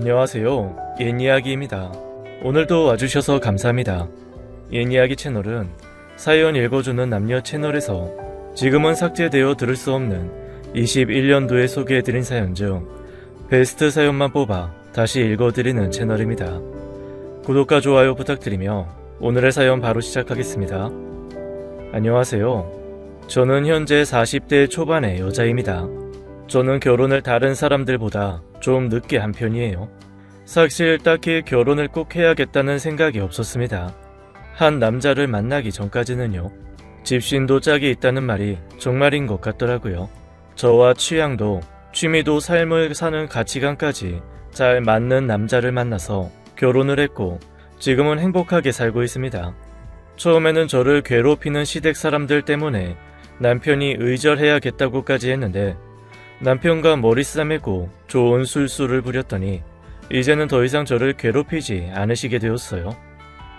안녕하세요. 옛이야기입니다. 오늘도 와주셔서 감사합니다. 옛이야기 채널은 사연 읽어주는 남녀 채널에서 지금은 삭제되어 들을 수 없는 21년도에 소개해드린 사연 중 베스트 사연만 뽑아 다시 읽어드리는 채널입니다. 구독과 좋아요 부탁드리며 오늘의 사연 바로 시작하겠습니다. 안녕하세요. 저는 현재 40대 초반의 여자입니다. 저는 결혼을 다른 사람들보다 좀 늦게 한 편이에요. 사실 딱히 결혼을 꼭 해야겠다는 생각이 없었습니다. 한 남자를 만나기 전까지는요. 집신도 짝이 있다는 말이 정말인 것 같더라고요. 저와 취향도 취미도 삶을 사는 가치관까지 잘 맞는 남자를 만나서 결혼을 했고 지금은 행복하게 살고 있습니다. 처음에는 저를 괴롭히는 시댁 사람들 때문에 남편이 의절해야겠다고까지 했는데 남편과 머리 싸매고 좋은 술수를 부렸더니 이제는 더 이상 저를 괴롭히지 않으시게 되었어요.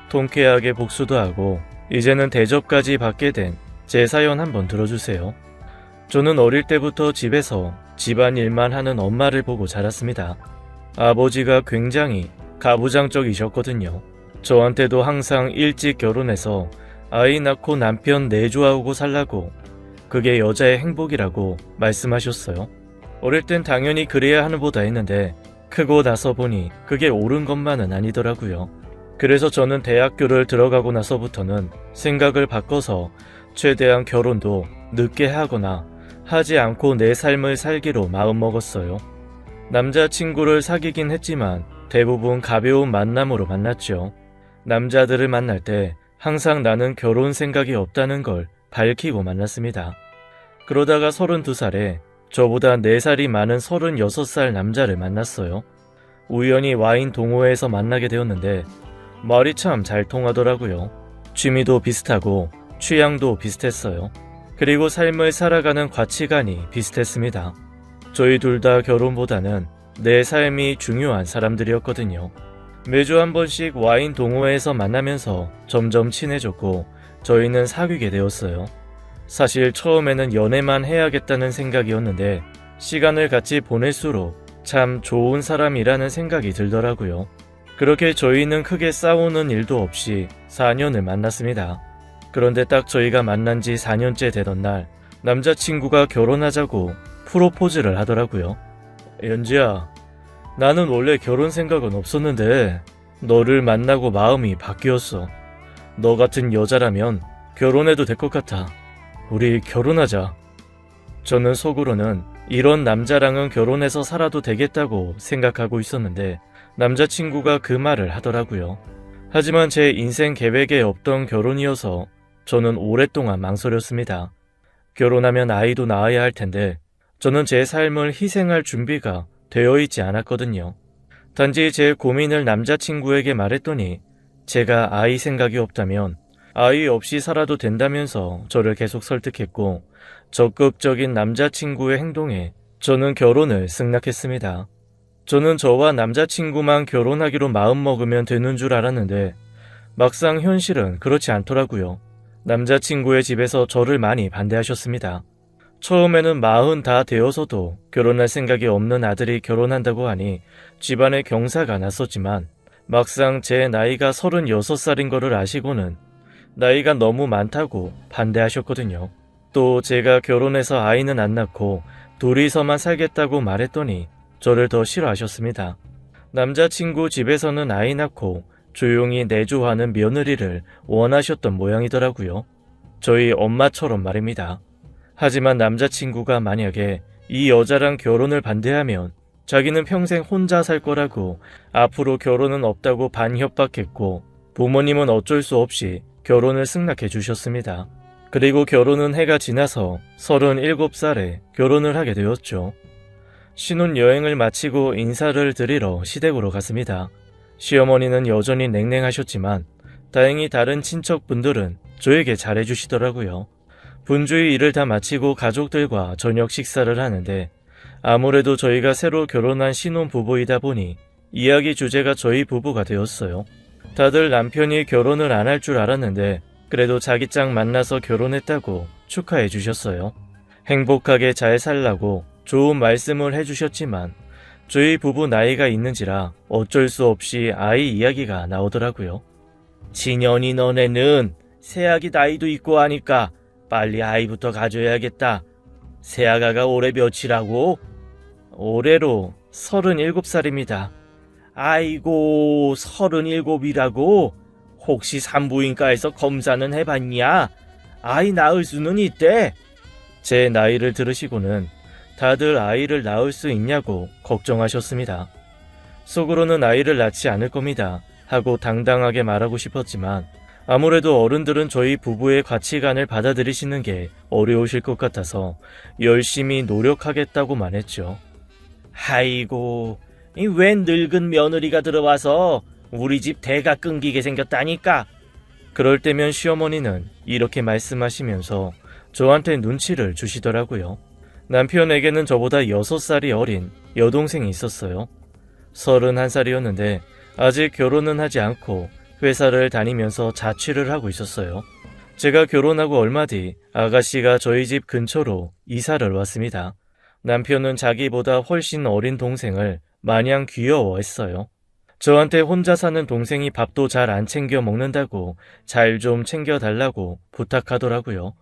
통쾌하게 복수도 하고 이제는 대접까지 받게 된 제 사연 한번 들어주세요. 저는 어릴 때부터 집에서 집안일만 하는 엄마를 보고 자랐습니다. 아버지가 굉장히 가부장적이셨거든요. 저한테도 항상 일찍 결혼해서 아이 낳고 남편 내조하고 살라고 그게 여자의 행복이라고 말씀하셨어요. 어릴 땐 당연히 그래야 하는 보다 했는데 크고 나서 보니 그게 옳은 것만은 아니더라고요. 그래서 저는 대학교를 들어가고 나서부터는 생각을 바꿔서 최대한 결혼도 늦게 하거나 하지 않고 내 삶을 살기로 마음먹었어요. 남자친구를 사귀긴 했지만 대부분 가벼운 만남으로 만났죠. 남자들을 만날 때 항상 나는 결혼 생각이 없다는 걸 밝히고 만났습니다. 그러다가 32살에 저보다 4살이 많은 36살 남자를 만났어요. 우연히 와인 동호회에서 만나게 되었는데 말이 참 잘 통하더라고요. 취미도 비슷하고 취향도 비슷했어요. 그리고 삶을 살아가는 가치관이 비슷했습니다. 저희 둘 다 결혼보다는 내 삶이 중요한 사람들이었거든요. 매주 한 번씩 와인 동호회에서 만나면서 점점 친해졌고 저희는 사귀게 되었어요. 사실 처음에는 연애만 해야겠다는 생각이었는데 시간을 같이 보낼수록 참 좋은 사람이라는 생각이 들더라고요. 그렇게 저희는 크게 싸우는 일도 없이 4년을 만났습니다. 그런데 딱 저희가 만난 지 4년째 되던 날 남자친구가 결혼하자고 프로포즈를 하더라고요. 연지야, 나는 원래 결혼 생각은 없었는데 너를 만나고 마음이 바뀌었어. 너 같은 여자라면 결혼해도 될 것 같아. 우리 결혼하자. 저는 속으로는 이런 남자랑은 결혼해서 살아도 되겠다고 생각하고 있었는데 남자친구가 그 말을 하더라고요. 하지만 제 인생 계획에 없던 결혼이어서 저는 오랫동안 망설였습니다. 결혼하면 아이도 낳아야 할 텐데 저는 제 삶을 희생할 준비가 되어 있지 않았거든요. 단지 제 고민을 남자친구에게 말했더니 제가 아이 생각이 없다면 아이 없이 살아도 된다면서 저를 계속 설득했고 적극적인 남자친구의 행동에 저는 결혼을 승낙했습니다. 저는 저와 남자친구만 결혼하기로 마음먹으면 되는 줄 알았는데 막상 현실은 그렇지 않더라고요. 남자친구의 집에서 저를 많이 반대하셨습니다. 처음에는 40 다 되어서도 결혼할 생각이 없는 아들이 결혼한다고 하니 집안에 경사가 났었지만 막상 제 나이가 36살인 거를 아시고는 나이가 너무 많다고 반대하셨거든요. 또 제가 결혼해서 아이는 안 낳고 둘이서만 살겠다고 말했더니 저를 더 싫어하셨습니다. 남자친구 집에서는 아이 낳고 조용히 내조하는 며느리를 원하셨던 모양이더라고요. 저희 엄마처럼 말입니다. 하지만 남자친구가 만약에 이 여자랑 결혼을 반대하면 자기는 평생 혼자 살 거라고 앞으로 결혼은 없다고 반협박했고 부모님은 어쩔 수 없이 결혼을 승낙해 주셨습니다. 그리고 결혼은 해가 지나서 37살에 결혼을 하게 되었죠. 신혼여행을 마치고 인사를 드리러 시댁으로 갔습니다. 시어머니는 여전히 냉랭하셨지만 다행히 다른 친척분들은 저에게 잘해주시더라고요. 분주히 일을 다 마치고 가족들과 저녁 식사를 하는데 아무래도 저희가 새로 결혼한 신혼부부이다 보니 이야기 주제가 저희 부부가 되었어요. 다들 남편이 결혼을 안 할 줄 알았는데 그래도 자기 짝 만나서 결혼했다고 축하해 주셨어요. 행복하게 잘 살라고 좋은 말씀을 해주셨지만 저희 부부 나이가 있는지라 어쩔 수 없이 아이 이야기가 나오더라고요. 진현이 너네는 새아기 나이도 있고 하니까 빨리 아이부터 가져야겠다. 새아가가 올해 몇이라고? 올해로 37살입니다. 아이고 37이라고? 혹시 산부인과에서 검사는 해봤냐? 아이 낳을 수는 있대? 제 나이를 들으시고는 다들 아이를 낳을 수 있냐고 걱정하셨습니다. 속으로는 아이를 낳지 않을 겁니다 하고 당당하게 말하고 싶었지만 아무래도 어른들은 저희 부부의 가치관을 받아들이시는 게 어려우실 것 같아서 열심히 노력하겠다고 말했죠. 아이고, 웬 늙은 며느리가 들어와서 우리 집 대가 끊기게 생겼다니까. 그럴 때면 시어머니는 이렇게 말씀하시면서 저한테 눈치를 주시더라고요. 남편에게는 저보다 6살이 어린 여동생이 있었어요. 31살이었는데 아직 결혼은 하지 않고 회사를 다니면서 자취를 하고 있었어요. 제가 결혼하고 얼마 뒤 아가씨가 저희 집 근처로 이사를 왔습니다. 남편은 자기보다 훨씬 어린 동생을 마냥 귀여워했어요. 저한테 혼자 사는 동생이 밥도 잘 안 챙겨 먹는다고 잘 좀 챙겨달라고 부탁하더라고요.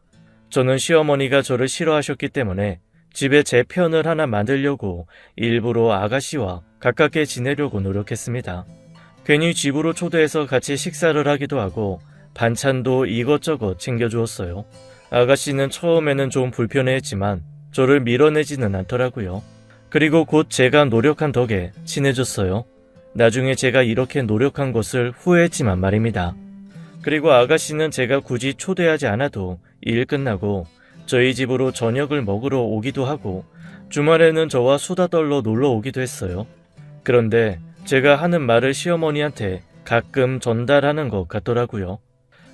저는 시어머니가 저를 싫어하셨기 때문에 집에 제 편을 하나 만들려고 일부러 아가씨와 가깝게 지내려고 노력했습니다. 괜히 집으로 초대해서 같이 식사를 하기도 하고 반찬도 이것저것 챙겨주었어요. 아가씨는 처음에는 좀 불편해했지만 저를 밀어내지는 않더라고요. 그리고 곧 제가 노력한 덕에 친해졌어요. 나중에 제가 이렇게 노력한 것을 후회했지만 말입니다. 그리고 아가씨는 제가 굳이 초대하지 않아도 일 끝나고 저희 집으로 저녁을 먹으러 오기도 하고 주말에는 저와 수다 떨러 놀러 오기도 했어요. 그런데 제가 하는 말을 시어머니한테 가끔 전달하는 것 같더라고요.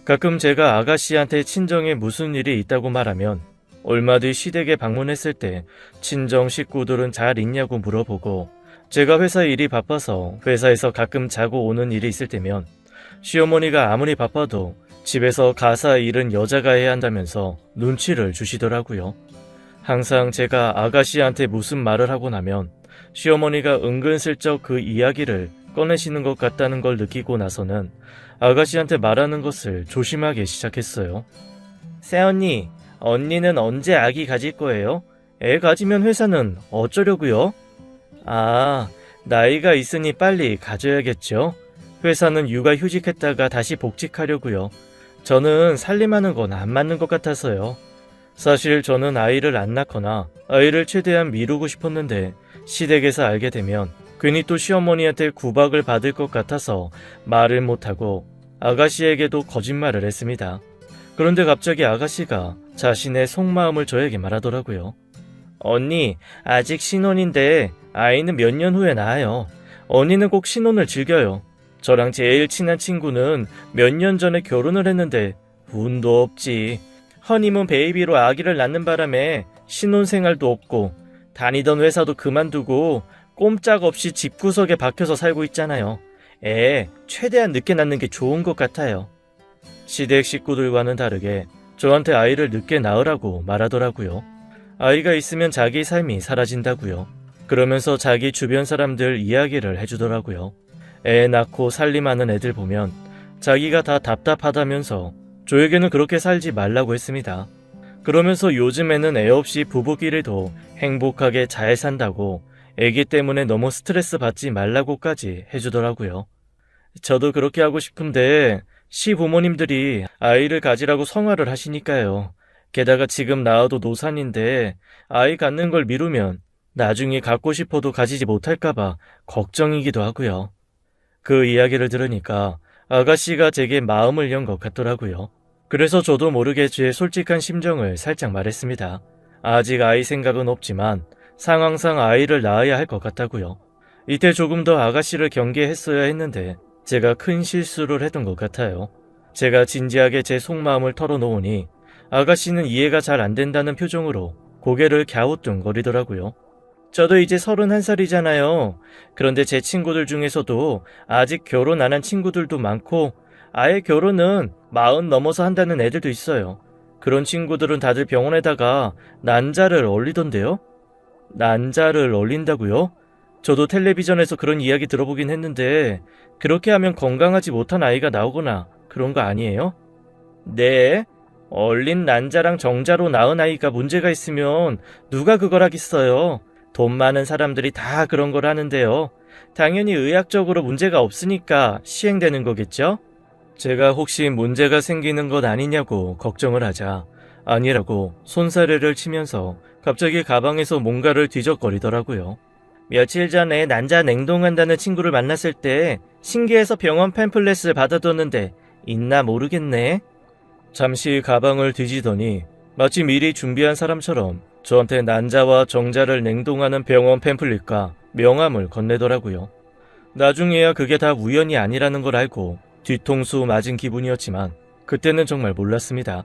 가끔 제가 아가씨한테 친정에 무슨 일이 있다고 말하면 얼마 뒤 시댁에 방문했을 때 친정 식구들은 잘 있냐고 물어보고 제가 회사 일이 바빠서 회사에서 가끔 자고 오는 일이 있을 때면 시어머니가 아무리 바빠도 집에서 가사 일은 여자가 해야 한다면서 눈치를 주시더라고요. 항상 제가 아가씨한테 무슨 말을 하고 나면 시어머니가 은근슬쩍 그 이야기를 꺼내시는 것 같다는 걸 느끼고 나서는 아가씨한테 말하는 것을 조심하기 시작했어요. 새언니, 언니는 언제 아기 가질 거예요? 애 가지면 회사는 어쩌려고요? 아, 나이가 있으니 빨리 가져야겠죠? 회사는 육아휴직했다가 다시 복직하려고요. 저는 살림하는 건 안 맞는 것 같아서요. 사실 저는 아이를 안 낳거나 아이를 최대한 미루고 싶었는데 시댁에서 알게 되면 괜히 또 시어머니한테 구박을 받을 것 같아서 말을 못하고 아가씨에게도 거짓말을 했습니다. 그런데 갑자기 아가씨가 자신의 속마음을 저에게 말하더라고요. 언니, 아직 신혼인데 아이는 몇 년 후에 낳아요. 언니는 꼭 신혼을 즐겨요. 저랑 제일 친한 친구는 몇 년 전에 결혼을 했는데 운도 없지. 허니문 베이비로 아기를 낳는 바람에 신혼생활도 없고 다니던 회사도 그만두고 꼼짝없이 집구석에 박혀서 살고 있잖아요. 애 최대한 늦게 낳는 게 좋은 것 같아요. 시댁 식구들과는 다르게 저한테 아이를 늦게 낳으라고 말하더라고요. 아이가 있으면 자기 삶이 사라진다고요. 그러면서 자기 주변 사람들 이야기를 해주더라고요. 애 낳고 살림하는 애들 보면 자기가 다 답답하다면서 저에게는 그렇게 살지 말라고 했습니다. 그러면서 요즘에는 애 없이 부부끼리도 행복하게 잘 산다고 애기 때문에 너무 스트레스 받지 말라고까지 해주더라고요. 저도 그렇게 하고 싶은데 시부모님들이 아이를 가지라고 성화를 하시니까요. 게다가 지금 낳아도 노산인데 아이 갖는 걸 미루면 나중에 갖고 싶어도 가지지 못할까봐 걱정이기도 하고요. 그 이야기를 들으니까 아가씨가 제게 마음을 연 것 같더라고요. 그래서 저도 모르게 제 솔직한 심정을 살짝 말했습니다. 아직 아이 생각은 없지만 상황상 아이를 낳아야 할 것 같다고요. 이때 조금 더 아가씨를 경계했어야 했는데 제가 큰 실수를 했던 것 같아요. 제가 진지하게 제 속마음을 털어놓으니 아가씨는 이해가 잘 안 된다는 표정으로 고개를 갸우뚱거리더라고요. 저도 이제 31살이잖아요. 그런데 제 친구들 중에서도 아직 결혼 안 한 친구들도 많고 아예 결혼은 40 넘어서 한다는 애들도 있어요. 그런 친구들은 다들 병원에다가 난자를 얼리던데요? 난자를 얼린다고요? 저도 텔레비전에서 그런 이야기 들어보긴 했는데 그렇게 하면 건강하지 못한 아이가 나오거나 그런 거 아니에요? 네. 얼린 난자랑 정자로 낳은 아이가 문제가 있으면 누가 그걸 하겠어요. 돈 많은 사람들이 다 그런 걸 하는데요. 당연히 의학적으로 문제가 없으니까 시행되는 거겠죠? 제가 혹시 문제가 생기는 것 아니냐고 걱정을 하자 아니라고 손사래를 치면서 갑자기 가방에서 뭔가를 뒤적거리더라고요. 며칠 전에 난자 냉동한다는 친구를 만났을 때 신기해서 병원 팸플렛을 받아뒀는데 있나 모르겠네. 잠시 가방을 뒤지더니 마치 미리 준비한 사람처럼 저한테 난자와 정자를 냉동하는 병원 팸플릿과 명함을 건네더라고요. 나중에야 그게 다 우연이 아니라는 걸 알고 뒤통수 맞은 기분이었지만 그때는 정말 몰랐습니다.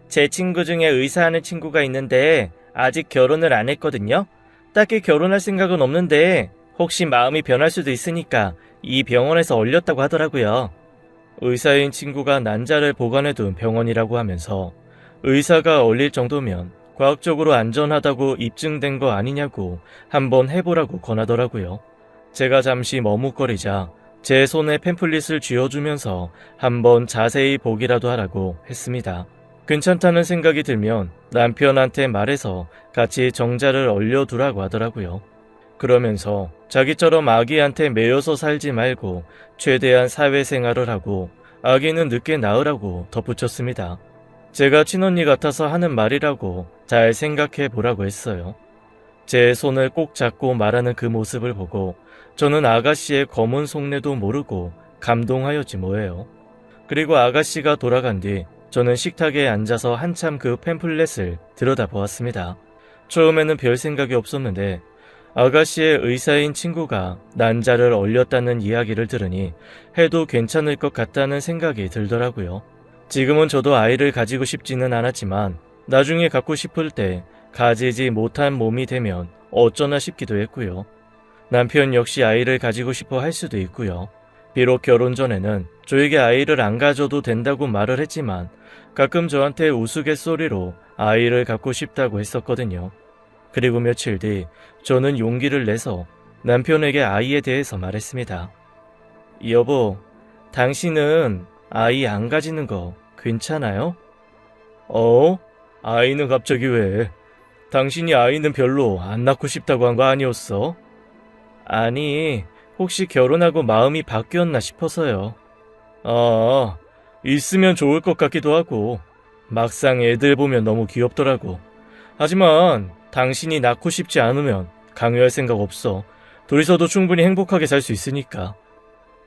제 친구 중에 의사하는 친구가 있는데 아직 결혼을 안 했거든요. 딱히 결혼할 생각은 없는데 혹시 마음이 변할 수도 있으니까 이 병원에서 얼렸다고 하더라고요. 의사인 친구가 난자를 보관해둔 병원이라고 하면서 의사가 얼릴 정도면 과학적으로 안전하다고 입증된 거 아니냐고 한번 해보라고 권하더라고요. 제가 잠시 머뭇거리자 제 손에 팸플릿을 쥐어주면서 한번 자세히 보기라도 하라고 했습니다. 괜찮다는 생각이 들면 남편한테 말해서 같이 정자를 얼려두라고 하더라고요. 그러면서 자기처럼 아기한테 매여서 살지 말고 최대한 사회생활을 하고 아기는 늦게 낳으라고 덧붙였습니다. 제가 친언니 같아서 하는 말이라고 잘 생각해 보라고 했어요. 제 손을 꼭 잡고 말하는 그 모습을 보고 저는 아가씨의 검은 속내도 모르고 감동하였지 뭐예요. 그리고 아가씨가 돌아간 뒤 저는 식탁에 앉아서 한참 그 팸플렛을 들여다보았습니다. 처음에는 별 생각이 없었는데 아가씨의 의사인 친구가 난자를 얼렸다는 이야기를 들으니 해도 괜찮을 것 같다는 생각이 들더라고요. 지금은 저도 아이를 가지고 싶지는 않았지만 나중에 갖고 싶을 때 가지지 못한 몸이 되면 어쩌나 싶기도 했고요. 남편 역시 아이를 가지고 싶어 할 수도 있고요. 비록 결혼 전에는 저에게 아이를 안 가져도 된다고 말을 했지만 가끔 저한테 우스갯소리로 아이를 갖고 싶다고 했었거든요. 그리고 며칠 뒤 저는 용기를 내서 남편에게 아이에 대해서 말했습니다. 여보, 당신은 아이 안 가지는 거 괜찮아요? 아이는 갑자기 왜? 당신이 아이는 별로 안 낳고 싶다고 한 거 아니었어? 아니, 혹시 결혼하고 마음이 바뀌었나 싶어서요. 있으면 좋을 것 같기도 하고 막상 애들 보면 너무 귀엽더라고. 하지만 당신이 낳고 싶지 않으면 강요할 생각 없어. 둘이서도 충분히 행복하게 살 수 있으니까.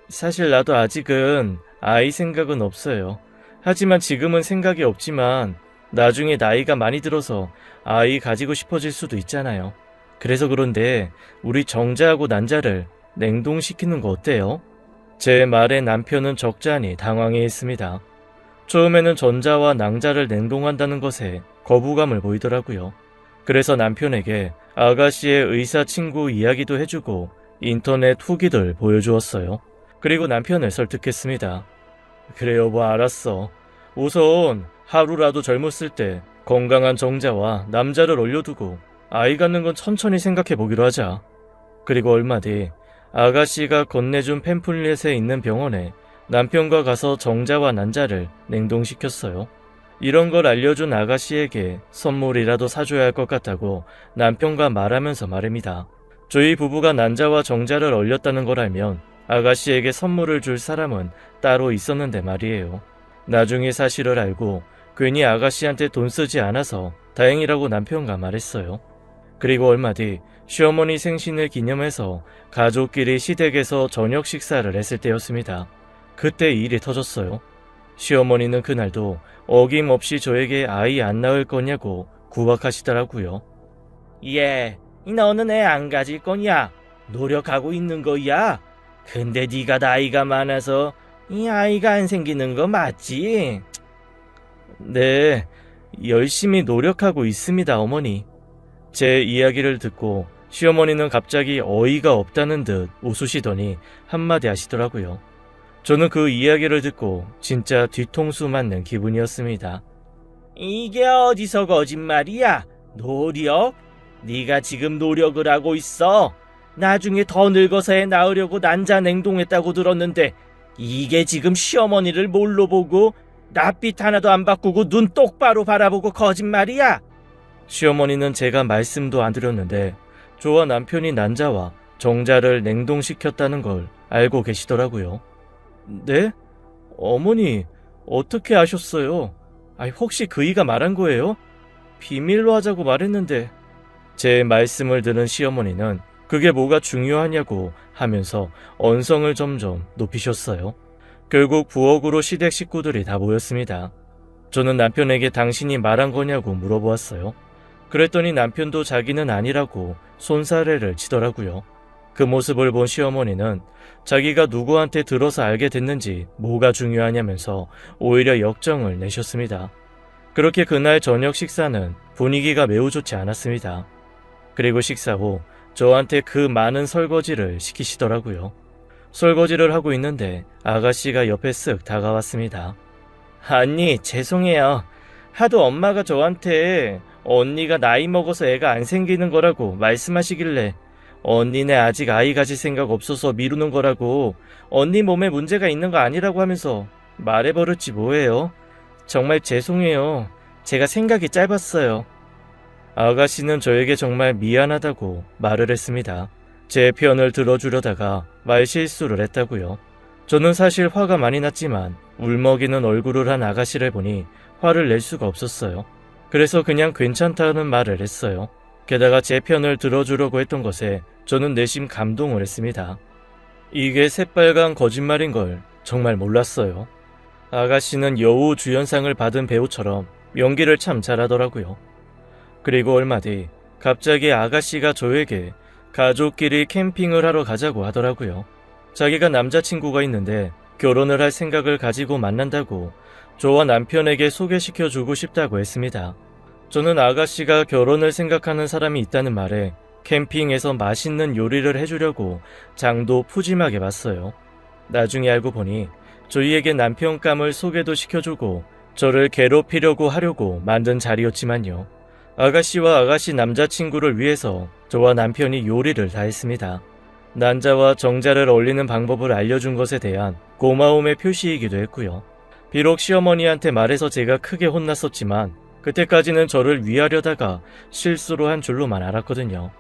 사실 나도 아직은 아이 생각은 없어요. 하지만 지금은 생각이 없지만 나중에 나이가 많이 들어서 아이 가지고 싶어질 수도 있잖아요. 그래서 그런데 우리 정자하고 난자를 냉동시키는 거 어때요? 제 말에 남편은 적잖이 당황해 있습니다. 처음에는 전자와 낭자를 냉동한다는 것에 거부감을 보이더라고요. 그래서 남편에게 아가씨의 의사 친구 이야기도 해주고 인터넷 후기들 보여주었어요. 그리고 남편을 설득했습니다. 그래 여보, 알았어. 우선 하루라도 젊었을 때 건강한 정자와 남자를 얼려두고 아이 갖는 건 천천히 생각해 보기로 하자. 그리고 얼마 뒤 아가씨가 건네준 팸플릿에 있는 병원에 남편과 가서 정자와 난자를 냉동시켰어요. 이런 걸 알려준 아가씨에게 선물이라도 사줘야 할 것 같다고 남편과 말하면서 말입니다. 저희 부부가 난자와 정자를 얼렸다는 걸 알면 아가씨에게 선물을 줄 사람은 따로 있었는데 말이에요. 나중에 사실을 알고 괜히 아가씨한테 돈 쓰지 않아서 다행이라고 남편과 말했어요. 그리고 얼마 뒤 시어머니 생신을 기념해서 가족끼리 시댁에서 저녁 식사를 했을 때였습니다. 그때 일이 터졌어요. 시어머니는 그날도 어김없이 저에게 아이 안 낳을 거냐고 구박하시더라고요. 너는 애 안 가질 거냐? 노력하고 있는 거야? 근데 네가 나이가 많아서 이 아이가 안 생기는 거 맞지? 네, 열심히 노력하고 있습니다, 어머니. 제 이야기를 듣고 시어머니는 갑자기 어이가 없다는 듯 웃으시더니 한마디 하시더라고요. 저는 그 이야기를 듣고 진짜 뒤통수 맞는 기분이었습니다. 이게 어디서 거짓말이야? 노력? 네가 지금 노력을 하고 있어. 나중에 더 늙어서 애 낳으려고 난자냉동했다고 들었는데 이게 지금 시어머니를 뭘로 보고 낯빛 하나도 안 바꾸고 눈 똑바로 바라보고 거짓말이야? 시어머니는 제가 말씀도 안 드렸는데 저와 남편이 난자와 정자를 냉동시켰다는 걸 알고 계시더라고요. 네? 어머니, 어떻게 아셨어요? 혹시 그이가 말한 거예요? 비밀로 하자고 말했는데. 제 말씀을 들은 시어머니는 그게 뭐가 중요하냐고 하면서 언성을 점점 높이셨어요. 결국 부엌으로 시댁 식구들이 다 모였습니다. 저는 남편에게 당신이 말한 거냐고 물어보았어요. 그랬더니 남편도 자기는 아니라고 손사래를 치더라고요. 그 모습을 본 시어머니는 자기가 누구한테 들어서 알게 됐는지 뭐가 중요하냐면서 오히려 역정을 내셨습니다. 그렇게 그날 저녁 식사는 분위기가 매우 좋지 않았습니다. 그리고 식사 후 저한테 그 많은 설거지를 시키시더라고요. 설거지를 하고 있는데 아가씨가 옆에 쓱 다가왔습니다. 아니, 죄송해요. 하도 엄마가 저한테 언니가 나이 먹어서 애가 안 생기는 거라고 말씀하시길래 언니네 아직 아이 가질 생각 없어서 미루는 거라고 언니 몸에 문제가 있는 거 아니라고 하면서 말해버렸지 뭐예요. 정말 죄송해요. 제가 생각이 짧았어요. 아가씨는 저에게 정말 미안하다고 말을 했습니다. 제 편을 들어주려다가 말실수를 했다고요. 저는 사실 화가 많이 났지만 울먹이는 얼굴을 한 아가씨를 보니 화를 낼 수가 없었어요. 그래서 그냥 괜찮다는 말을 했어요. 게다가 제 편을 들어주려고 했던 것에 저는 내심 감동을 했습니다. 이게 새빨간 거짓말인 걸 정말 몰랐어요. 아가씨는 여우 주연상을 받은 배우처럼 연기를 참 잘하더라고요. 그리고 얼마 뒤 갑자기 아가씨가 저에게 가족끼리 캠핑을 하러 가자고 하더라고요. 자기가 남자친구가 있는데 결혼을 할 생각을 가지고 만난다고 저와 남편에게 소개시켜주고 싶다고 했습니다. 저는 아가씨가 결혼을 생각하는 사람이 있다는 말에 캠핑에서 맛있는 요리를 해주려고 장도 푸짐하게 봤어요. 나중에 알고 보니 저희에게 남편감을 소개도 시켜주고 저를 괴롭히려고 하려고 만든 자리였지만요. 아가씨와 아가씨 남자친구를 위해서 저와 남편이 요리를 다 했습니다. 난자와 정자를 얼리는 방법을 알려준 것에 대한 고마움의 표시이기도 했고요. 비록 시어머니한테 말해서 제가 크게 혼났었지만 그때까지는 저를 위하려다가 실수로 한 줄로만 알았거든요.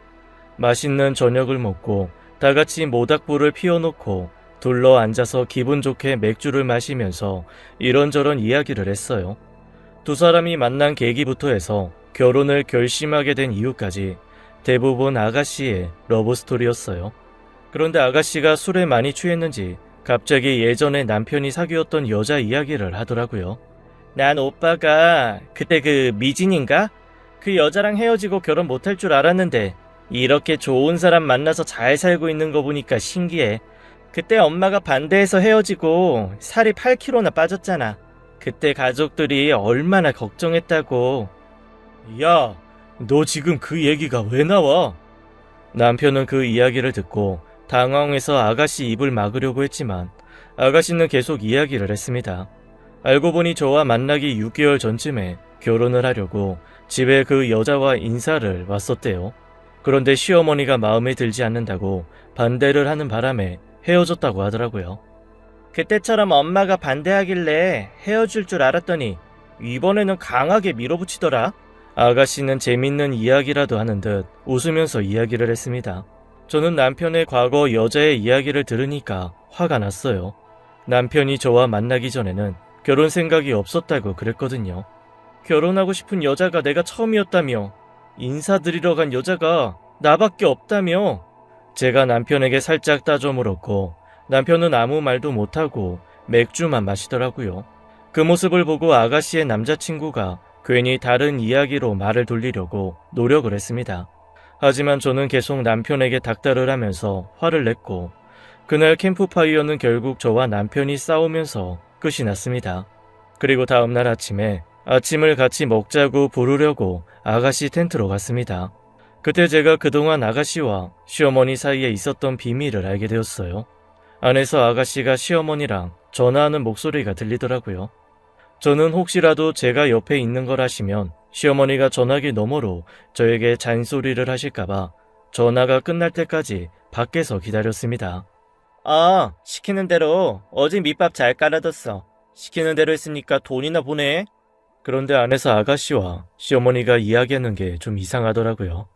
맛있는 저녁을 먹고 다같이 모닥불을 피워놓고 둘러 앉아서 기분 좋게 맥주를 마시면서 이런저런 이야기를 했어요. 두 사람이 만난 계기부터 해서 결혼을 결심하게 된 이유까지 대부분 아가씨의 러브스토리였어요. 그런데 아가씨가 술에 많이 취했는지 갑자기 예전에 남편이 사귀었던 여자 이야기를 하더라고요. 난 오빠가 그때 그 미진인가? 그 여자랑 헤어지고 결혼 못할 줄 알았는데 이렇게 좋은 사람 만나서 잘 살고 있는 거 보니까 신기해. 그때 엄마가 반대해서 헤어지고 살이 8kg나 빠졌잖아. 그때 가족들이 얼마나 걱정했다고. 야, 너 지금 그 얘기가 왜 나와? 남편은 그 이야기를 듣고 당황해서 아가씨 입을 막으려고 했지만 아가씨는 계속 이야기를 했습니다. 알고 보니 저와 만나기 6개월 전쯤에 결혼을 하려고 집에 그 여자와 인사를 왔었대요. 그런데 시어머니가 마음에 들지 않는다고 반대를 하는 바람에 헤어졌다고 하더라고요. 그때처럼 엄마가 반대하길래 헤어질 줄 알았더니 이번에는 강하게 밀어붙이더라. 아가씨는 재밌는 이야기라도 하는 듯 웃으면서 이야기를 했습니다. 저는 남편의 과거 여자의 이야기를 들으니까 화가 났어요. 남편이 저와 만나기 전에는 결혼 생각이 없었다고 그랬거든요. 결혼하고 싶은 여자가 내가 처음이었다며, 인사드리러 간 여자가 나밖에 없다며. 제가 남편에게 살짝 따져 물었고 남편은 아무 말도 못하고 맥주만 마시더라고요. 그 모습을 보고 아가씨의 남자친구가 괜히 다른 이야기로 말을 돌리려고 노력을 했습니다. 하지만 저는 계속 남편에게 닥달을 하면서 화를 냈고 그날 캠프파이어는 결국 저와 남편이 싸우면서 끝이 났습니다. 그리고 다음날 아침에 아침을 같이 먹자고 부르려고 아가씨 텐트로 갔습니다. 그때 제가 그동안 아가씨와 시어머니 사이에 있었던 비밀을 알게 되었어요. 안에서 아가씨가 시어머니랑 전화하는 목소리가 들리더라고요. 저는 혹시라도 제가 옆에 있는 걸 아시면 시어머니가 전화기 너머로 저에게 잔소리를 하실까봐 전화가 끝날 때까지 밖에서 기다렸습니다. 시키는 대로 어제 밑밥 잘 깔아뒀어. 시키는 대로 했으니까 돈이나 보내. 그런데 안에서 아가씨와 시어머니가 이야기하는 게 좀 이상하더라고요.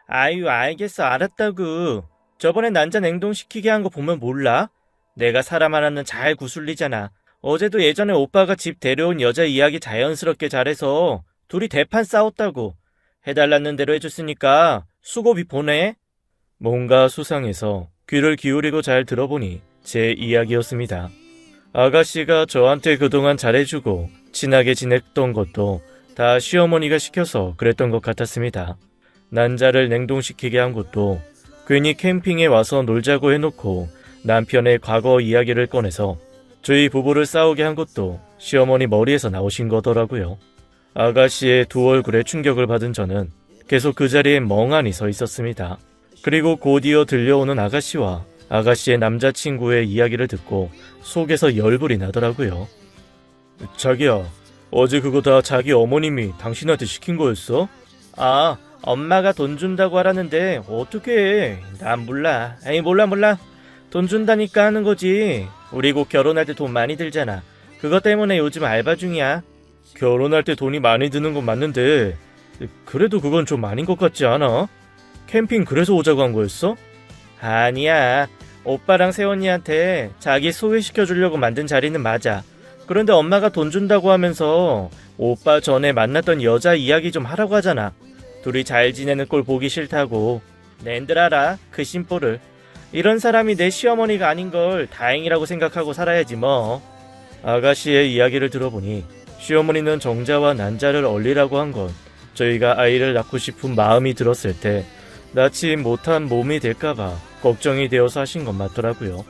아유, 알겠어. 알았다고. 저번에 난자 냉동시키게 한 거 보면 몰라? 내가 사람 하나는 잘 구슬리잖아. 어제도 예전에 오빠가 집 데려온 여자 이야기 자연스럽게 잘해서 둘이 대판 싸웠다고. 해달라는 대로 해줬으니까 수고비 보내. 뭔가 수상해서 귀를 기울이고 잘 들어보니 제 이야기였습니다. 아가씨가 저한테 그동안 잘해주고 친하게 지냈던 것도 다 시어머니가 시켜서 그랬던 것 같았습니다. 난자를 냉동시키게 한 것도 괜히 캠핑에 와서 놀자고 해놓고 남편의 과거 이야기를 꺼내서 저희 부부를 싸우게 한 것도 시어머니 머리에서 나오신 거더라고요. 아가씨의 두 얼굴에 충격을 받은 저는 계속 그 자리에 멍하니 서 있었습니다. 그리고 곧이어 들려오는 아가씨와 아가씨의 남자친구의 이야기를 듣고 속에서 열불이 나더라고요. 자기야, 어제 그거 다 자기 어머님이 당신한테 시킨 거였어? 엄마가 돈 준다고 하라는데 어떡해. 난 몰라. 몰라. 돈 준다니까 하는 거지. 우리 곧 결혼할 때 돈 많이 들잖아. 그것 때문에 요즘 알바 중이야. 결혼할 때 돈이 많이 드는 건 맞는데 그래도 그건 좀 아닌 것 같지 않아? 캠핑 그래서 오자고 한 거였어? 아니야. 오빠랑 새언니한테 자기 소개시켜주려고 만든 자리는 맞아. 그런데 엄마가 돈 준다고 하면서 오빠 전에 만났던 여자 이야기 좀 하라고 하잖아. 둘이 잘 지내는 꼴 보기 싫다고. 낸들 알아, 그 심보를. 이런 사람이 내 시어머니가 아닌 걸 다행이라고 생각하고 살아야지 뭐. 아가씨의 이야기를 들어보니 시어머니는 정자와 난자를 얼리라고 한 건 저희가 아이를 낳고 싶은 마음이 들었을 때 낳지 못한 몸이 될까봐 걱정이 되어서 하신 것 맞더라고요.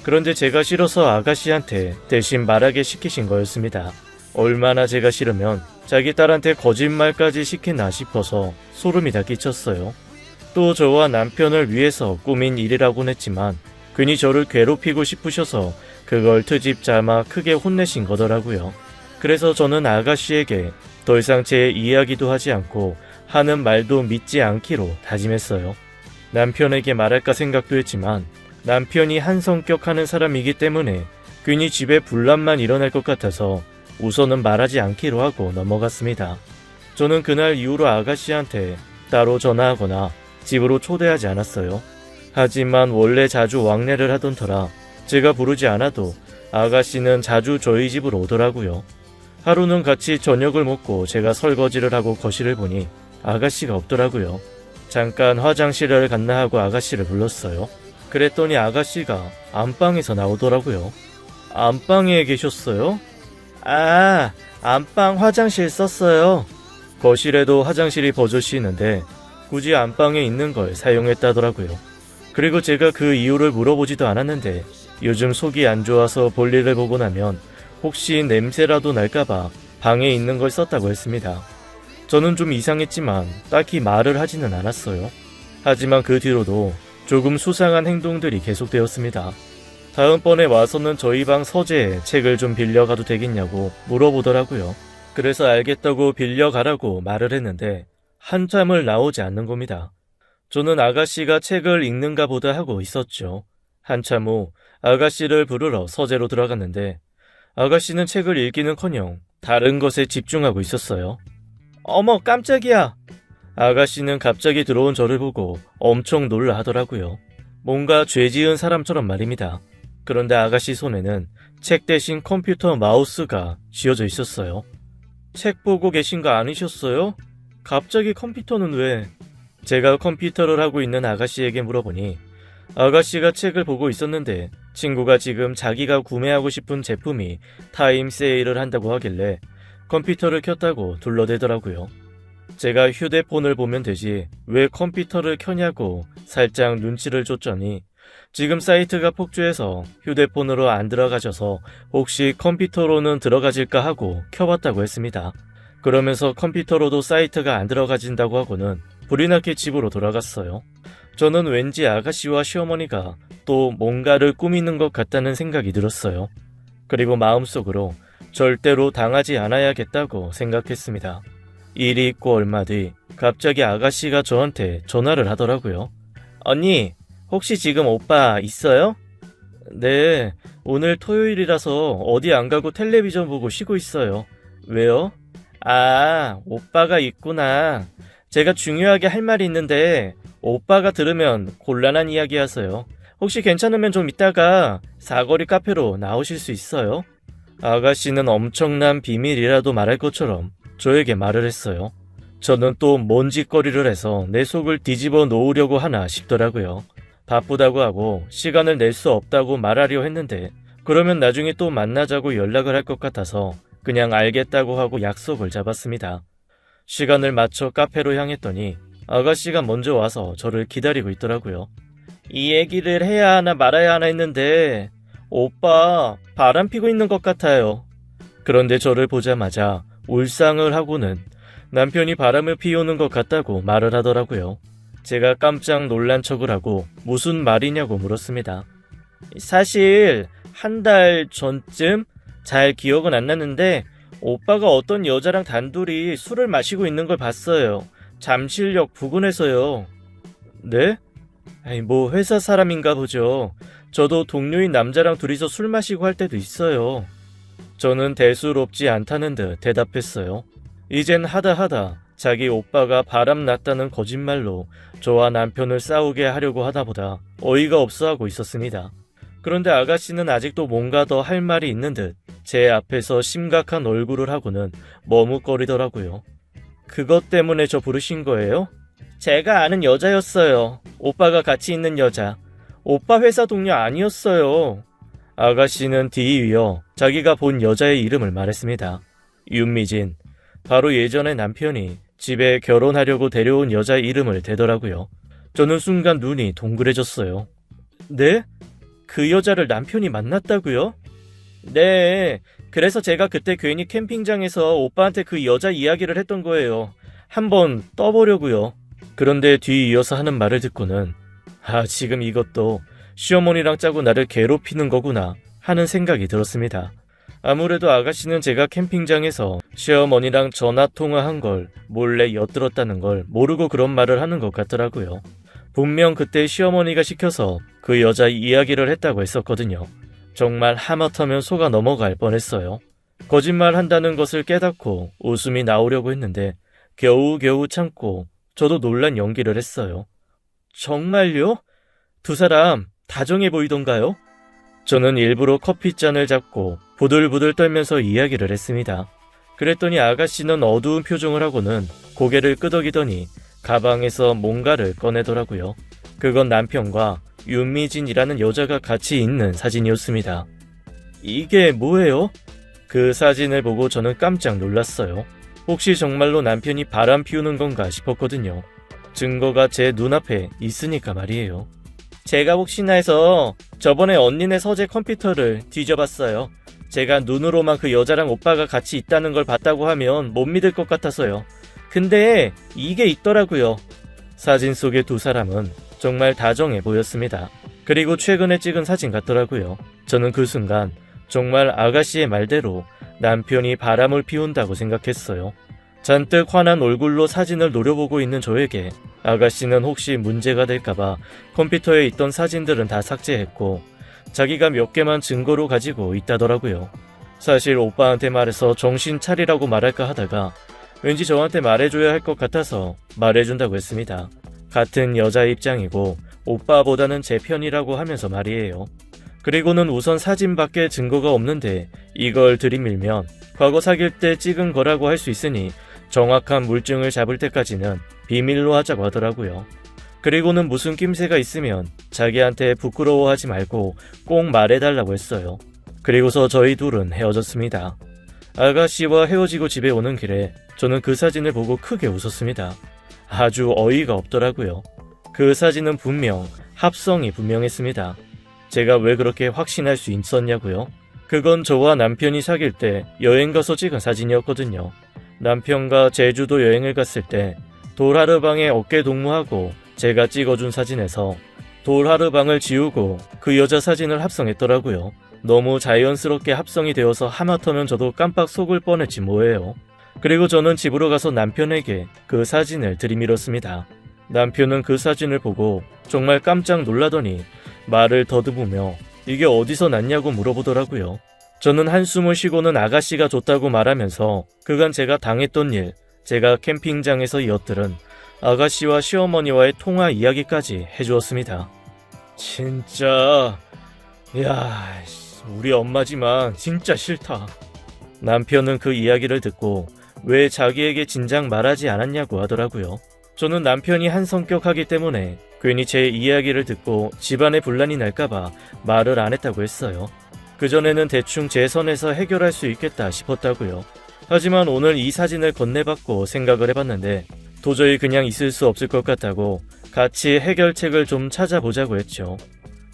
그런데 제가 싫어서 아가씨한테 대신 말하게 시키신 거였습니다. 얼마나 제가 싫으면 자기 딸한테 거짓말까지 시켰나 싶어서 소름이 다 끼쳤어요. 또 저와 남편을 위해서 꾸민 일이라고는 했지만 괜히 저를 괴롭히고 싶으셔서 그걸 트집 잡아 크게 혼내신 거더라고요. 그래서 저는 아가씨에게 더 이상 제 이야기도 하지 않고 하는 말도 믿지 않기로 다짐했어요. 남편에게 말할까 생각도 했지만 남편이 한 성격 하는 사람이기 때문에 괜히 집에 분란만 일어날 것 같아서 우선은 말하지 않기로 하고 넘어갔습니다. 저는 그날 이후로 아가씨한테 따로 전화하거나 집으로 초대하지 않았어요. 하지만 원래 자주 왕래를 하던 터라 제가 부르지 않아도 아가씨는 자주 저희 집으로 오더라고요. 하루는 같이 저녁을 먹고 제가 설거지를 하고 거실을 보니 아가씨가 없더라고요. 잠깐 화장실을 갔나 하고 아가씨를 불렀어요. 그랬더니 아가씨가 안방에서 나오더라고요. 안방에 계셨어요? 안방 화장실 썼어요. 거실에도 화장실이 버젓이 있는데 굳이 안방에 있는 걸 사용했다더라고요. 그리고 제가 그 이유를 물어보지도 않았는데 요즘 속이 안 좋아서 볼일을 보고 나면 혹시 냄새라도 날까봐 방에 있는 걸 썼다고 했습니다. 저는 좀 이상했지만 딱히 말을 하지는 않았어요. 하지만 그 뒤로도 조금 수상한 행동들이 계속되었습니다. 다음번에 와서는 저희 방 서재에 책을 좀 빌려가도 되겠냐고 물어보더라고요. 그래서 알겠다고 빌려가라고 말을 했는데 한참을 나오지 않는 겁니다. 저는 아가씨가 책을 읽는가 보다 하고 있었죠. 한참 후 아가씨를 부르러 서재로 들어갔는데 아가씨는 책을 읽기는커녕 다른 것에 집중하고 있었어요. 어머, 깜짝이야. 아가씨는 갑자기 들어온 저를 보고 엄청 놀라 하더라고요. 뭔가 죄 지은 사람처럼 말입니다. 그런데 아가씨 손에는 책 대신 컴퓨터 마우스가 쥐어져 있었어요. 책 보고 계신 거 아니셨어요? 갑자기 컴퓨터는 왜? 제가 컴퓨터를 하고 있는 아가씨에게 물어보니 아가씨가 책을 보고 있었는데 친구가 지금 자기가 구매하고 싶은 제품이 타임 세일을 한다고 하길래 컴퓨터를 켰다고 둘러대더라고요. 제가 휴대폰을 보면 되지 왜 컴퓨터를 켜냐고 살짝 눈치를 줬더니 지금 사이트가 폭주해서 휴대폰으로 안 들어가셔서 혹시 컴퓨터로는 들어가질까 하고 켜봤다고 했습니다. 그러면서 컴퓨터로도 사이트가 안 들어가진다고 하고는 불이 나게 집으로 돌아갔어요. 저는 왠지 아가씨와 시어머니가 또 뭔가를 꾸미는 것 같다는 생각이 들었어요. 그리고 마음속으로 절대로 당하지 않아야겠다고 생각했습니다. 일이 있고 얼마 뒤 갑자기 아가씨가 저한테 전화를 하더라고요. 언니, 혹시 지금 오빠 있어요? 네, 오늘 토요일이라서 어디 안 가고 텔레비전 보고 쉬고 있어요. 왜요? 아, 오빠가 있구나. 제가 중요하게 할 말이 있는데 오빠가 들으면 곤란한 이야기 하세요. 혹시 괜찮으면 좀 이따가 사거리 카페로 나오실 수 있어요? 아가씨는 엄청난 비밀이라도 말할 것처럼 저에게 말을 했어요. 저는 또 뭔 짓거리를 해서 내 속을 뒤집어 놓으려고 하나 싶더라고요. 바쁘다고 하고 시간을 낼 수 없다고 말하려 했는데 그러면 나중에 또 만나자고 연락을 할 것 같아서 그냥 알겠다고 하고 약속을 잡았습니다. 시간을 맞춰 카페로 향했더니 아가씨가 먼저 와서 저를 기다리고 있더라고요. 이 얘기를 해야 하나 말아야 하나 했는데 오빠 바람 피고 있는 것 같아요. 그런데 저를 보자마자 울상을 하고는 남편이 바람을 피우는 것 같다고 말을 하더라고요. 제가 깜짝 놀란 척을 하고 무슨 말이냐고 물었습니다. 사실 한 달 전쯤 잘 기억은 안 나는데 오빠가 어떤 여자랑 단둘이 술을 마시고 있는 걸 봤어요. 잠실역 부근에서요. 네? 아니, 뭐 회사 사람인가 보죠. 저도 동료인 남자랑 둘이서 술 마시고 할 때도 있어요. 저는 대수롭지 않다는 듯 대답했어요. 이젠 하다 자기 오빠가 바람 났다는 거짓말로 저와 남편을 싸우게 하려고 하다보다 어이가 없어 하고 있었습니다. 그런데 아가씨는 아직도 뭔가 더 할 말이 있는 듯 제 앞에서 심각한 얼굴을 하고는 머뭇거리더라고요. 그것 때문에 저 부르신 거예요? 제가 아는 여자였어요. 오빠가 같이 있는 여자. 오빠 회사 동료 아니었어요. 아가씨는 뒤이어 자기가 본 여자의 이름을 말했습니다. 윤미진. 바로 예전에 남편이 집에 결혼하려고 데려온 여자의 이름을 대더라고요. 저는 순간 눈이 동그래졌어요. 네? 그 여자를 남편이 만났다고요? 네, 그래서 제가 그때 괜히 캠핑장에서 오빠한테 그 여자 이야기를 했던 거예요. 한번 떠보려고요. 그런데 뒤이어서 하는 말을 듣고는 지금 이것도 시어머니랑 짜고 나를 괴롭히는 거구나 하는 생각이 들었습니다. 아무래도 아가씨는 제가 캠핑장에서 시어머니랑 전화통화한 걸 몰래 엿들었다는 걸 모르고 그런 말을 하는 것 같더라고요. 분명 그때 시어머니가 시켜서 그 여자 이야기를 했다고 했었거든요. 정말 하마터면 속아 넘어갈 뻔했어요. 거짓말 한다는 것을 깨닫고 웃음이 나오려고 했는데 겨우겨우 참고 저도 놀란 연기를 했어요. 정말요? 두 사람 다정해 보이던가요? 저는 일부러 커피잔을 잡고 부들부들 떨면서 이야기를 했습니다. 그랬더니 아가씨는 어두운 표정을 하고는 고개를 끄덕이더니 가방에서 뭔가를 꺼내더라고요. 그건 남편과 윤미진이라는 여자가 같이 있는 사진이었습니다. 이게 뭐예요? 그 사진을 보고 저는 깜짝 놀랐어요. 혹시 정말로 남편이 바람 피우는 건가 싶었거든요. 증거가 제 눈앞에 있으니까 말이에요. 제가 혹시나 해서 저번에 언니네 서재 컴퓨터를 뒤져봤어요. 제가 눈으로만 그 여자랑 오빠가 같이 있다는 걸 봤다고 하면 못 믿을 것 같아서요. 근데 이게 있더라고요. 사진 속의 두 사람은 정말 다정해 보였습니다. 그리고 최근에 찍은 사진 같더라고요. 저는 그 순간 정말 아가씨의 말대로 남편이 바람을 피운다고 생각했어요. 잔뜩 화난 얼굴로 사진을 노려보고 있는 저에게 아가씨는 혹시 문제가 될까봐 컴퓨터에 있던 사진들은 다 삭제했고 자기가 몇 개만 증거로 가지고 있다더라고요. 사실 오빠한테 말해서 정신 차리라고 말할까 하다가 왠지 저한테 말해줘야 할 것 같아서 말해준다고 했습니다. 같은 여자 입장이고 오빠보다는 제 편이라고 하면서 말이에요. 그리고는 우선 사진밖에 증거가 없는데 이걸 들이밀면 과거 사귈 때 찍은 거라고 할 수 있으니 정확한 물증을 잡을 때까지는 비밀로 하자고 하더라고요. 그리고는 무슨 낌새가 있으면 자기한테 부끄러워하지 말고 꼭 말해달라고 했어요. 그리고서 저희 둘은 헤어졌습니다. 아가씨와 헤어지고 집에 오는 길에 저는 그 사진을 보고 크게 웃었습니다. 아주 어이가 없더라고요. 그 사진은 분명 합성이 분명했습니다. 제가 왜 그렇게 확신할 수 있었냐고요? 그건 저와 남편이 사귈 때 여행 가서 찍은 사진이었거든요. 남편과 제주도 여행을 갔을 때 돌하르방에 어깨 동무하고 제가 찍어준 사진에서 돌하르방을 지우고 그 여자 사진을 합성했더라고요. 너무 자연스럽게 합성이 되어서 하마터면 저도 깜빡 속을 뻔했지 뭐예요. 그리고 저는 집으로 가서 남편에게 그 사진을 들이밀었습니다. 남편은 그 사진을 보고 정말 깜짝 놀라더니 말을 더듬으며 이게 어디서 났냐고 물어보더라고요. 저는 한숨을 쉬고는 아가씨가 줬다고 말하면서 그간 제가 당했던 일, 제가 캠핑장에서 이어들은 아가씨와 시어머니와의 통화 이야기까지 해주었습니다. 진짜... 야... 우리 엄마지만 진짜 싫다. 남편은 그 이야기를 듣고 왜 자기에게 진작 말하지 않았냐고 하더라고요. 저는 남편이 한성격하기 때문에 괜히 제 이야기를 듣고 집안에 분란이 날까봐 말을 안 했다고 했어요. 그전에는 대충 제 선에서 해결할 수 있겠다 싶었다고요. 하지만 오늘 이 사진을 건네받고 생각을 해봤는데 도저히 그냥 있을 수 없을 것 같다고 같이 해결책을 좀 찾아보자고 했죠.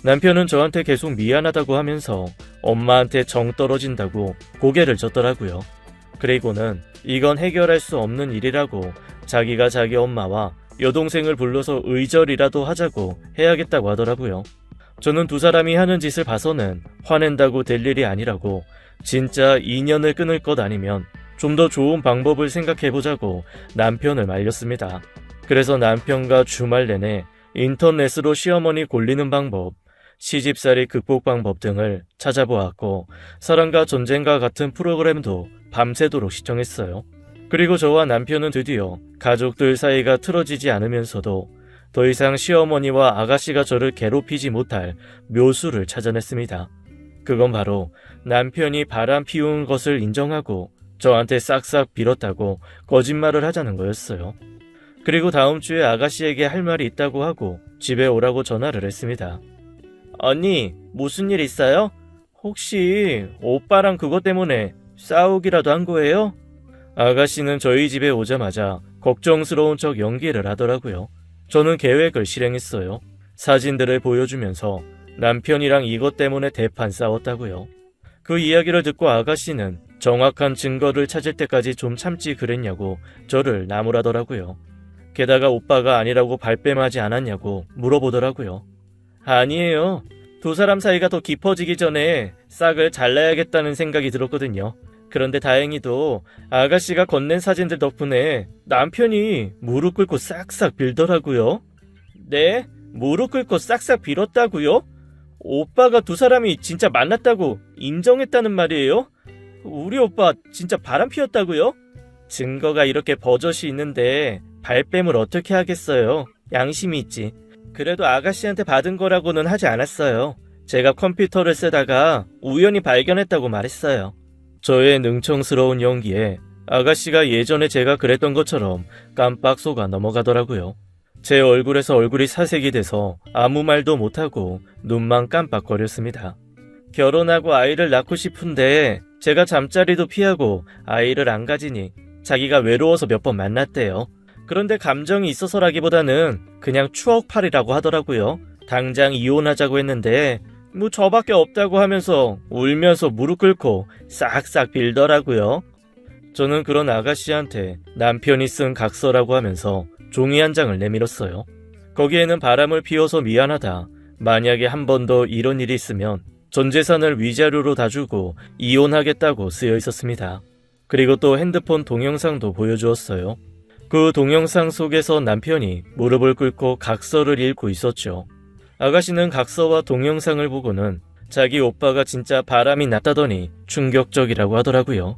남편은 저한테 계속 미안하다고 하면서 엄마한테 정 떨어진다고 고개를 젓더라고요. 그리고는 이건 해결할 수 없는 일이라고 자기가 자기 엄마와 여동생을 불러서 의절이라도 하자고 해야겠다고 하더라고요. 저는 두 사람이 하는 짓을 봐서는 화낸다고 될 일이 아니라고 진짜 인연을 끊을 것 아니면 좀 더 좋은 방법을 생각해보자고 남편을 말렸습니다. 그래서 남편과 주말 내내 인터넷으로 시어머니 골리는 방법, 시집살이 극복 방법 등을 찾아보았고 사랑과 전쟁과 같은 프로그램도 밤새도록 시청했어요. 그리고 저와 남편은 드디어 가족들 사이가 틀어지지 않으면서도 더 이상 시어머니와 아가씨가 저를 괴롭히지 못할 묘수를 찾아냈습니다. 그건 바로 남편이 바람 피운 것을 인정하고 저한테 싹싹 빌었다고 거짓말을 하자는 거였어요. 그리고 다음 주에 아가씨에게 할 말이 있다고 하고 집에 오라고 전화를 했습니다. 언니, 무슨 일 있어요? 혹시 오빠랑 그것 때문에 싸우기라도 한 거예요? 아가씨는 저희 집에 오자마자 걱정스러운 척 연기를 하더라고요. 저는 계획을 실행했어요. 사진들을 보여주면서 남편이랑 이것 때문에 대판 싸웠다고요. 그 이야기를 듣고 아가씨는 정확한 증거를 찾을 때까지 좀 참지 그랬냐고 저를 나무라더라고요. 게다가 오빠가 아니라고 발뺌하지 않았냐고 물어보더라고요. 아니에요. 두 사람 사이가 더 깊어지기 전에 싹을 잘라야겠다는 생각이 들었거든요. 그런데 다행히도 아가씨가 건넨 사진들 덕분에 남편이 무릎 꿇고 싹싹 빌더라고요. 네? 무릎 꿇고 싹싹 빌었다고요? 오빠가 두 사람이 진짜 만났다고 인정했다는 말이에요? 우리 오빠 진짜 바람 피웠다고요? 증거가 이렇게 버젓이 있는데 발뺌을 어떻게 하겠어요? 양심이 있지. 그래도 아가씨한테 받은 거라고는 하지 않았어요. 제가 컴퓨터를 쓰다가 우연히 발견했다고 말했어요. 저의 능청스러운 연기에 아가씨가 예전에 제가 그랬던 것처럼 깜빡 속아 넘어가더라고요. 제 얼굴에서 얼굴이 사색이 돼서 아무 말도 못하고 눈만 깜빡거렸습니다. 결혼하고 아이를 낳고 싶은데 제가 잠자리도 피하고 아이를 안 가지니 자기가 외로워서 몇 번 만났대요. 그런데 감정이 있어서라기보다는 그냥 추억팔이라고 하더라고요. 당장 이혼하자고 했는데 뭐 저밖에 없다고 하면서 울면서 무릎 꿇고 싹싹 빌더라고요. 저는 그런 아가씨한테 남편이 쓴 각서라고 하면서 종이 한 장을 내밀었어요. 거기에는 바람을 피워서 미안하다. 만약에 한 번 더 이런 일이 있으면 전 재산을 위자료로 다 주고 이혼하겠다고 쓰여 있었습니다. 그리고 또 핸드폰 동영상도 보여주었어요. 그 동영상 속에서 남편이 무릎을 꿇고 각서를 읽고 있었죠. 아가씨는 각서와 동영상을 보고는 자기 오빠가 진짜 바람이 났다더니 충격적이라고 하더라고요.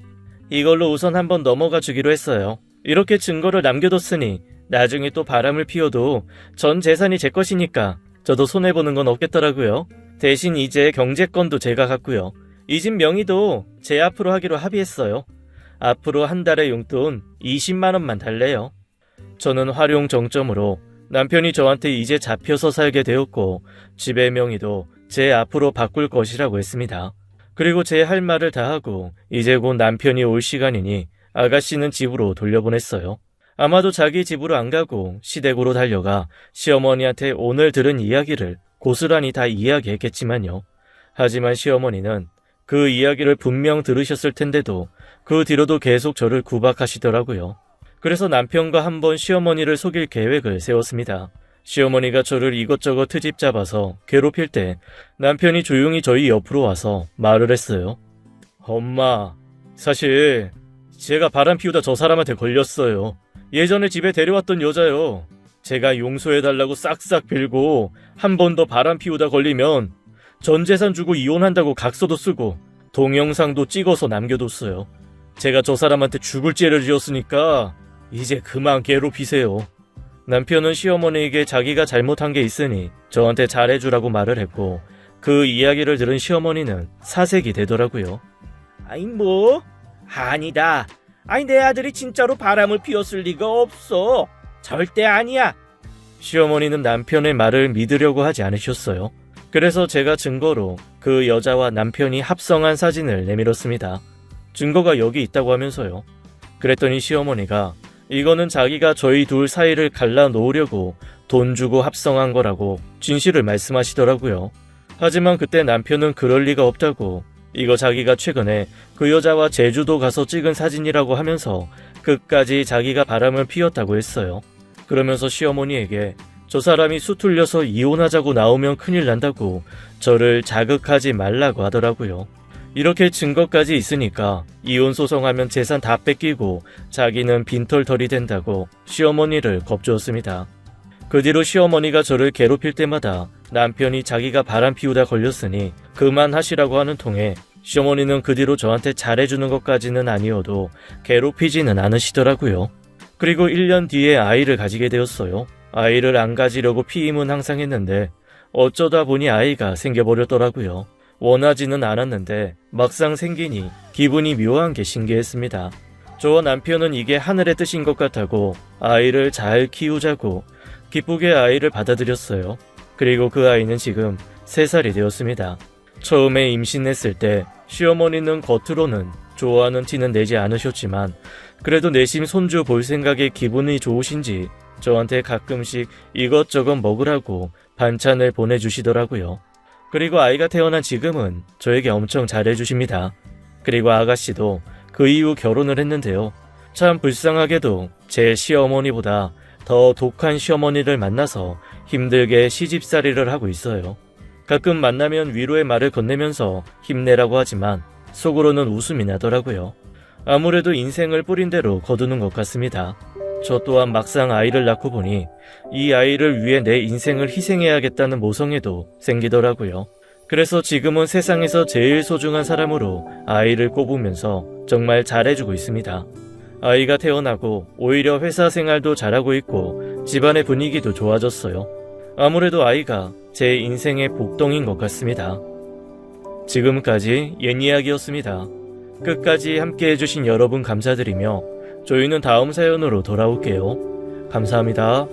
이걸로 우선 한번 넘어가 주기로 했어요. 이렇게 증거를 남겨뒀으니 나중에 또 바람을 피워도 전 재산이 제 것이니까 저도 손해보는 건 없겠더라고요. 대신 이제 경제권도 제가 갖고요. 이 집 명의도 제 앞으로 하기로 합의했어요. 앞으로 한 달에 용돈 20만 원만 달래요. 저는 활용 정점으로 남편이 저한테 이제 잡혀서 살게 되었고 집의 명의도 제 앞으로 바꿀 것이라고 했습니다. 그리고 제 할 말을 다 하고 이제 곧 남편이 올 시간이니 아가씨는 집으로 돌려보냈어요. 아마도 자기 집으로 안 가고 시댁으로 달려가 시어머니한테 오늘 들은 이야기를 고스란히 다 이야기했겠지만요. 하지만 시어머니는 그 이야기를 분명 들으셨을 텐데도 그 뒤로도 계속 저를 구박하시더라고요. 그래서 남편과 한번 시어머니를 속일 계획을 세웠습니다. 시어머니가 저를 이것저것 트집 잡아서 괴롭힐 때 남편이 조용히 저희 옆으로 와서 말을 했어요. 엄마, 사실 제가 바람 피우다 저 사람한테 걸렸어요. 예전에 집에 데려왔던 여자요. 제가 용서해달라고 싹싹 빌고 한 번 더 바람 피우다 걸리면 전 재산 주고 이혼한다고 각서도 쓰고 동영상도 찍어서 남겨뒀어요. 제가 저 사람한테 죽을 죄를 지었으니까 이제 그만 괴롭히세요. 남편은 시어머니에게 자기가 잘못한 게 있으니 저한테 잘해주라고 말을 했고 그 이야기를 들은 시어머니는 사색이 되더라고요. 아니 뭐? 아니다. 아니 내 아들이 진짜로 바람을 피웠을 리가 없어. 절대 아니야. 시어머니는 남편의 말을 믿으려고 하지 않으셨어요. 그래서 제가 증거로 그 여자와 남편이 합성한 사진을 내밀었습니다. 증거가 여기 있다고 하면서요. 그랬더니 시어머니가 이거는 자기가 저희 둘 사이를 갈라놓으려고 돈 주고 합성한 거라고 진실을 말씀하시더라고요. 하지만 그때 남편은 그럴 리가 없다고 이거 자기가 최근에 그 여자와 제주도 가서 찍은 사진이라고 하면서 끝까지 자기가 바람을 피웠다고 했어요. 그러면서 시어머니에게 저 사람이 수틀려서 이혼하자고 나오면 큰일 난다고 저를 자극하지 말라고 하더라고요. 이렇게 증거까지 있으니까 이혼 소송하면 재산 다 뺏기고 자기는 빈털털이 된다고 시어머니를 겁주었습니다. 그 뒤로 시어머니가 저를 괴롭힐 때마다 남편이 자기가 바람 피우다 걸렸으니 그만하시라고 하는 통에 시어머니는 그 뒤로 저한테 잘해주는 것까지는 아니어도 괴롭히지는 않으시더라고요. 그리고 1년 뒤에 아이를 가지게 되었어요. 아이를 안 가지려고 피임은 항상 했는데 어쩌다 보니 아이가 생겨버렸더라고요. 원하지는 않았는데 막상 생기니 기분이 묘한 게 신기했습니다. 저와 남편은 이게 하늘의 뜻인 것 같다고 아이를 잘 키우자고 기쁘게 아이를 받아들였어요. 그리고 그 아이는 지금 3살이 되었습니다. 처음에 임신했을 때 시어머니는 겉으로는 좋아하는 티는 내지 않으셨지만 그래도 내심 손주 볼 생각에 기분이 좋으신지 저한테 가끔씩 이것저것 먹으라고 반찬을 보내주시더라고요. 그리고 아이가 태어난 지금은 저에게 엄청 잘해주십니다. 그리고 아가씨도 그 이후 결혼을 했는데요. 참 불쌍하게도 제 시어머니보다 더 독한 시어머니를 만나서 힘들게 시집살이를 하고 있어요. 가끔 만나면 위로의 말을 건네면서 힘내라고 하지만 속으로는 웃음이 나더라고요. 아무래도 인생을 뿌린 대로 거두는 것 같습니다. 저 또한 막상 아이를 낳고 보니 이 아이를 위해 내 인생을 희생해야겠다는 모성애도 생기더라고요. 그래서 지금은 세상에서 제일 소중한 사람으로 아이를 꼽으면서 정말 잘해주고 있습니다. 아이가 태어나고 오히려 회사 생활도 잘하고 있고 집안의 분위기도 좋아졌어요. 아무래도 아이가 제 인생의 복덩인 것 같습니다. 지금까지 옛 이야기였습니다. 끝까지 함께 해주신 여러분 감사드리며 저희는 다음 사연으로 돌아올게요. 감사합니다.